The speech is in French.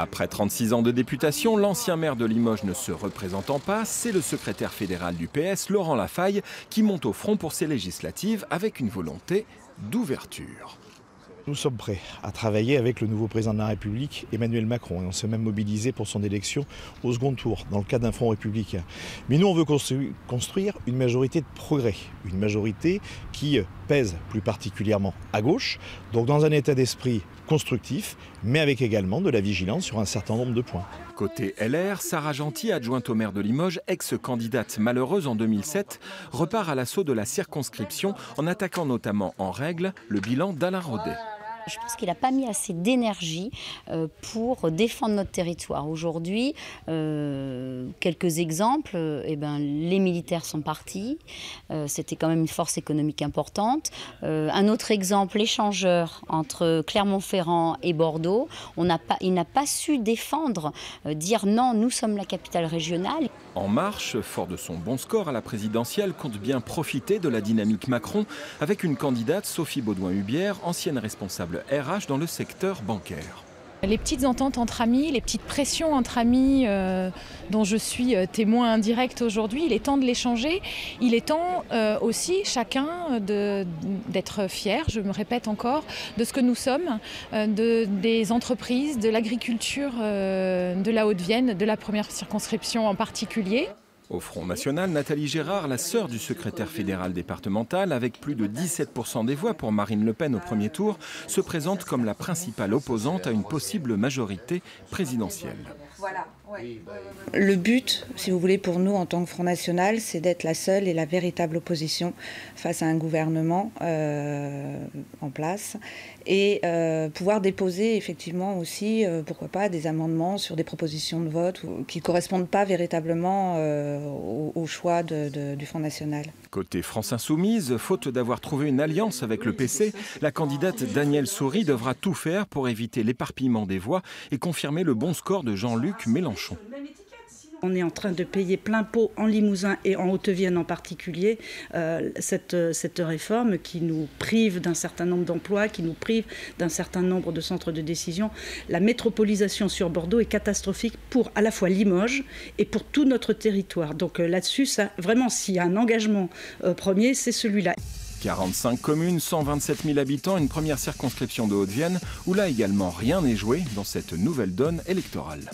Après 36 ans de députation, l'ancien maire de Limoges ne se représentant pas, c'est le secrétaire fédéral du PS, Laurent Lafaille, qui monte au front pour ces législatives avec une volonté d'ouverture. Nous sommes prêts à travailler avec le nouveau président de la République, Emmanuel Macron. Et on s'est même mobilisé pour son élection au second tour, dans le cadre d'un front républicain. Mais nous, on veut construire une majorité de progrès. Une majorité qui pèse plus particulièrement à gauche, donc dans un état d'esprit constructif, mais avec également de la vigilance sur un certain nombre de points. Côté LR, Sarah Gentil, adjointe au maire de Limoges, ex-candidate malheureuse en 2007, repart à l'assaut de la circonscription en attaquant notamment en règle le bilan d'Alain Rodet. Je pense qu'il n'a pas mis assez d'énergie pour défendre notre territoire. Aujourd'hui, quelques exemples, les militaires sont partis, c'était quand même une force économique importante. Un autre exemple, l'échangeur entre Clermont-Ferrand et Bordeaux, il n'a pas su défendre, dire non, nous sommes la capitale régionale. En Marche, fort de son bon score à la présidentielle, compte bien profiter de la dynamique Macron avec une candidate, Sophie Baudouin-Hubière, ancienne responsable RH dans le secteur bancaire. Les petites ententes entre amis, les petites pressions entre amis dont je suis témoin indirect aujourd'hui, il est temps de les changer. Il est temps aussi chacun d'être fier, je me répète encore, de ce que nous sommes, des entreprises, de l'agriculture de la Haute-Vienne, de la première circonscription en particulier. Au Front National, Nathalie Gérard, la sœur du secrétaire fédéral départemental, avec plus de 17% des voix pour Marine Le Pen au premier tour, se présente comme la principale opposante à une possible majorité présidentielle. Le but, si vous voulez, pour nous en tant que Front National, c'est d'être la seule et la véritable opposition face à un gouvernement en place et pouvoir déposer effectivement aussi, pourquoi pas, des amendements sur des propositions de vote qui ne correspondent pas véritablement au choix du Front National. Côté France Insoumise, faute d'avoir trouvé une alliance avec le PC, la candidate Danielle Soury devra tout faire pour éviter l'éparpillement des voix et confirmer le bon score de Jean-Luc Mélenchon. On est en train de payer plein pot en Limousin et en Haute-Vienne en particulier cette réforme qui nous prive d'un certain nombre d'emplois, qui nous prive d'un certain nombre de centres de décision. La métropolisation sur Bordeaux est catastrophique pour à la fois Limoges et pour tout notre territoire. Donc là-dessus, vraiment, s'il y a un engagement premier, c'est celui-là. 45 communes, 127 000 habitants, une première circonscription de Haute-Vienne où là également rien n'est joué dans cette nouvelle donne électorale.